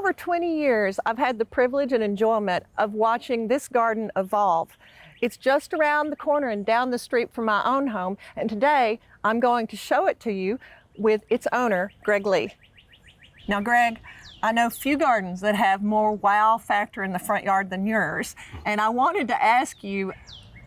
over 20 years, I've had the privilege and enjoyment of watching this garden evolve. It's just around the corner and down the street from my own home, and today I'm going to show it to you with its owner, Greg Lee. Now, Greg, I know few gardens that have more wow factor in the front yard than yours, and I wanted to ask you,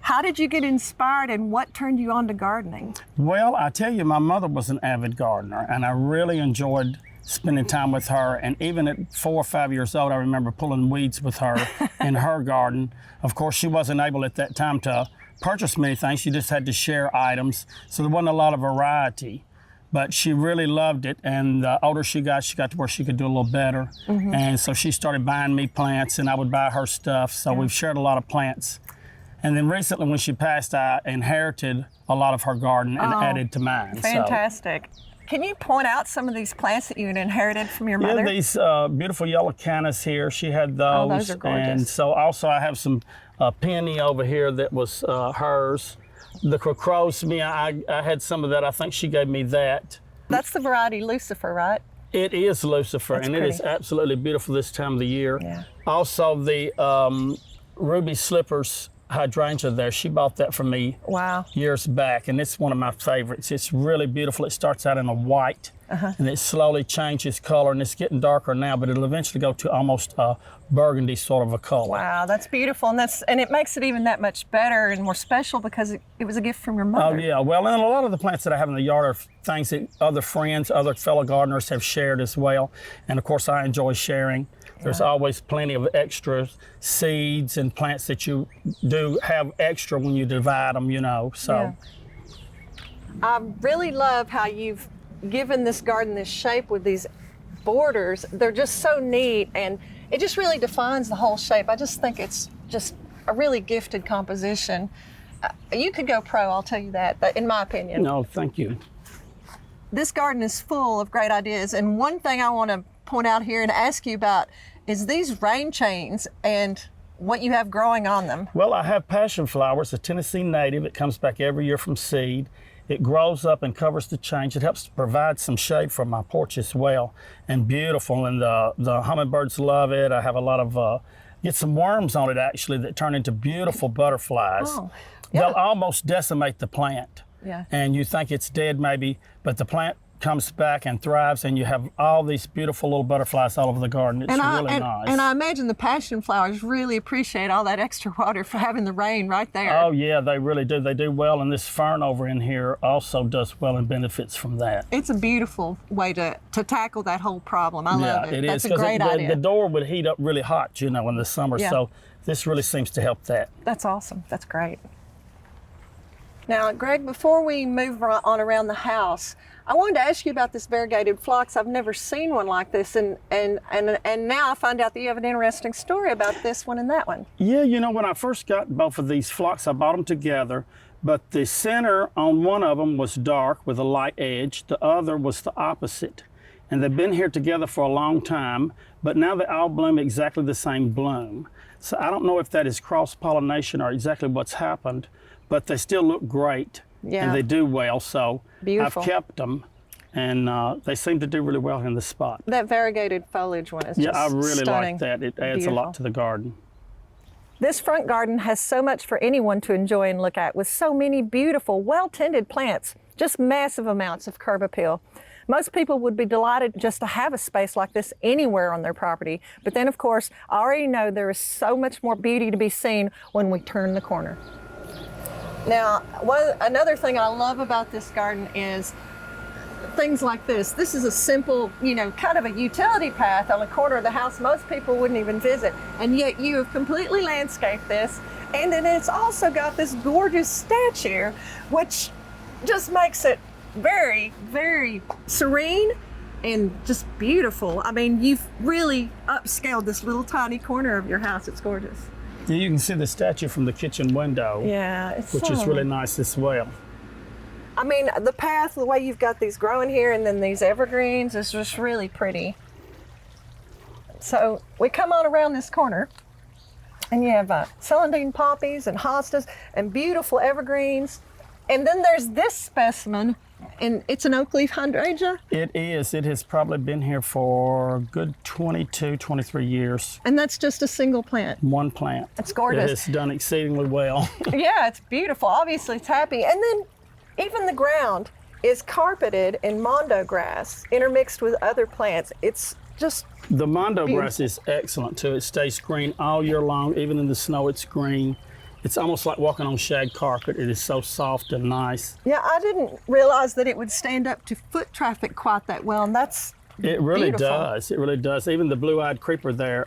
how did you get inspired and what turned you on to gardening? Well, I tell you, my mother was an avid gardener, and I really enjoyed spending time with her. And even at 4 or 5 years old, I remember pulling weeds with her in her garden. Of course, she wasn't able at that time to purchase many things. She just had to share items, so there wasn't a lot of variety. But she really loved it, and the older she got to where she could do a little better. And so she started buying me plants, and I would buy her stuff. So we've shared a lot of plants. And then recently, when she passed, I inherited a lot of her garden and added to mine. Fantastic. Can you point out some of these plants that you had inherited from your mother? Yeah, these beautiful yellow cannas here. She had those. Oh, those are gorgeous. And so also I have some peony over here that was hers. The crocosmia, I had some of that. I think she gave me that. That's the variety Lucifer, right? It is Lucifer, That's and pretty. It is absolutely beautiful this time of the year. Yeah. Also, the ruby slippers hydrangea there, she bought that from me years back, and it's one of my favorites. It's really beautiful. It starts out in a white, and it slowly changes color, and it's getting darker now, but it'll eventually go to almost a burgundy sort of a color. Wow, that's beautiful, and it makes it even that much better and more special because it was a gift from your mother. Oh yeah, well, and a lot of the plants that I have in the yard are things that other friends, other fellow gardeners have shared as well, and of course I enjoy sharing. There's always plenty of extra seeds and plants that you do have extra when you divide them, you know, so. Yeah. I really love how you've given this garden this shape with these borders. They're just so neat, and it just really defines the whole shape. I just think it's just a really gifted composition. You could go pro, I'll tell you that, but in my opinion. No, thank you. This garden is full of great ideas, and one thing I want to point out here and ask you about is these rain chains and what you have growing on them. Well, I have passion flowers, a Tennessee native. It comes back every year from seed. It grows up and covers the chains. It helps to provide some shade from my porch as well, and beautiful, and the hummingbirds love it. I have a lot of, get some worms on it actually that turn into beautiful butterflies. Oh, yeah. They'll almost decimate the plant. Yeah. And you think it's dead maybe, but the plant comes back and thrives, and you have all these beautiful little butterflies all over the garden. It's really nice. And I imagine the passion flowers really appreciate all that extra water for having the rain right there. Oh yeah, they really do. They do well, and this fern over in here also does well and benefits from that. It's a beautiful way to tackle that whole problem. I love it. It That's is, a great idea. The door would heat up really hot, you know, in the summer, so this really seems to help that. That's awesome. That's great. Now, Greg, before we move on around the house, I wanted to ask you about this variegated phlox. I've never seen one like this, and now I find out that you have an interesting story about this one and that one. Yeah, you know, when I first got both of these phlox, I bought them together, but the center on one of them was dark with a light edge. The other was the opposite. And they've been here together for a long time, but now they all bloom exactly the same bloom. So I don't know if that is cross-pollination or exactly what's happened, but they still look great. Yeah. And they do well, so Beautiful. I've kept them, and they seem to do really well in this spot. That variegated foliage one is just I really stunning. like that. It adds a lot to the garden. This front garden has so much for anyone to enjoy and look at, with so many beautiful, well-tended plants, just massive amounts of curb appeal. Most people would be delighted just to have a space like this anywhere on their property, but then of course, I already know there is so much more beauty to be seen when we turn the corner. Now, another thing I love about this garden is things like this. This is a simple, you know, kind of a utility path on the corner of the house most people wouldn't even visit, and yet you have completely landscaped this, and then it's also got this gorgeous statue, which just makes it very, very serene and just beautiful. I mean, you've really upscaled this little tiny corner of your house. It's gorgeous. Yeah, you can see the statue from the kitchen window. Yeah, which is really nice as well. I mean, the path, the way you've got these growing here and then these evergreens is just really pretty. So we come on around this corner and you have celandine poppies and hostas and beautiful evergreens. And then there's this specimen And it's an oak leaf hydrangea? It is. It has probably been here for a good 22, 23 years. And that's just a single plant? One plant. It's gorgeous. It has done exceedingly well. Yeah, it's beautiful. Obviously, it's happy. And then even the ground is carpeted in mondo grass intermixed with other plants. It's just The mondo beautiful. grass is excellent too. It stays green all year long. Even in the snow, it's green. It's almost like walking on shag carpet. It is so soft and nice. Yeah, I didn't realize that it would stand up to foot traffic quite that well, and that's It really beautiful. does. It really does. Even the blue-eyed creeper there,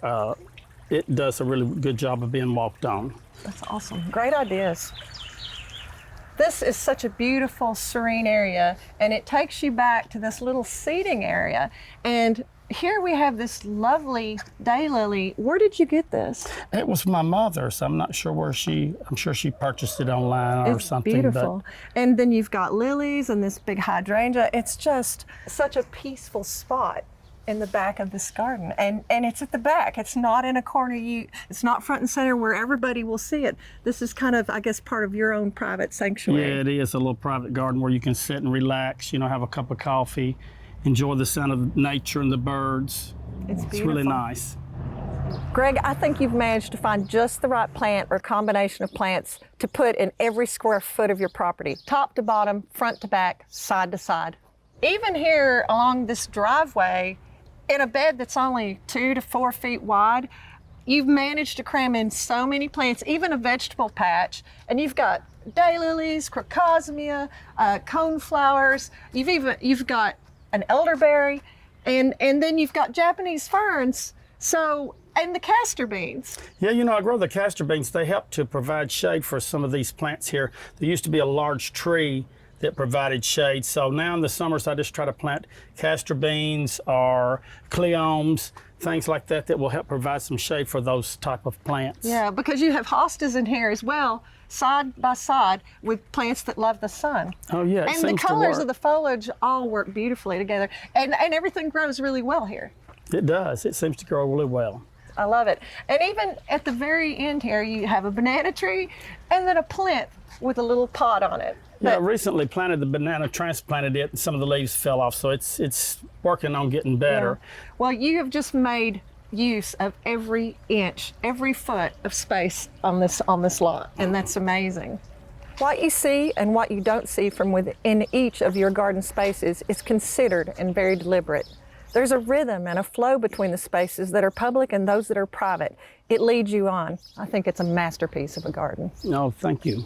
it does a really good job of being walked on. That's awesome. Great ideas. This is such a beautiful, serene area, and it takes you back to this little seating area. And here we have this lovely daylily. Where did you get this? It was my mother's. I'm not sure where I'm sure she purchased it online or It's something. beautiful. And then you've got lilies and this big hydrangea. It's just such a peaceful spot in the back of this garden. And it's at the back. It's not in a corner. It's not front and center where everybody will see it. This is kind of, I guess, part of your own private sanctuary. Yeah, it is a little private garden where you can sit and relax, have a cup of coffee, enjoy the sound of nature and the birds. It's beautiful. It's really nice. Greg, I think you've managed to find just the right plant or combination of plants to put in every square foot of your property, top to bottom, front to back, side to side. Even here along this driveway, in a bed that's only 2 to 4 feet wide, you've managed to cram in so many plants, even a vegetable patch, and you've got daylilies, crocosmia, coneflowers. You've got an elderberry, and then you've got Japanese ferns. So, and the castor beans. Yeah, I grow the castor beans. They help to provide shade for some of these plants here. There used to be a large tree that provided shade. So now in the summers, I just try to plant castor beans or cleomes, things like that will help provide some shade for those type of plants. Yeah, because you have hostas in here as well, side by side with plants that love the sun. Oh yeah, it And the seems to colors work. of the foliage all work beautifully together. And everything grows really well here. It does. It seems to grow really well. I love it. And even at the very end here, you have a banana tree and then a plinth with a little pot on it. Yeah, I But- recently planted the banana, transplanted it, and some of the leaves fell off, so it's working on getting better. Well, you have just made use of every inch, every foot of space on this lot, and that's amazing. What you see and what you don't see from within each of your garden spaces is considered and very deliberate. There's a rhythm and a flow between the spaces that are public and those that are private. It leads you on. I think it's a masterpiece of a garden. No, thank you.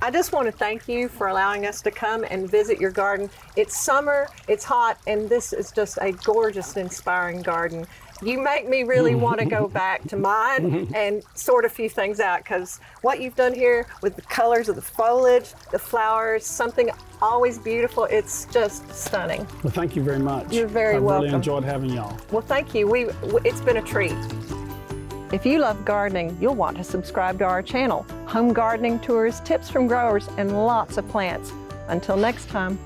I just want to thank you for allowing us to come and visit your garden. It's summer, it's hot, and this is just a gorgeous, inspiring garden. You make me really want to go back to mine and sort a few things out, because what you've done here with the colors of the foliage, the flowers, something always beautiful, it's just stunning. Well, thank you very much. You're very I welcome. really enjoyed having y'all. Well, thank you. It's been a treat. If you love gardening, you'll want to subscribe to our channel. Home gardening tours, tips from growers, and lots of plants. Until next time.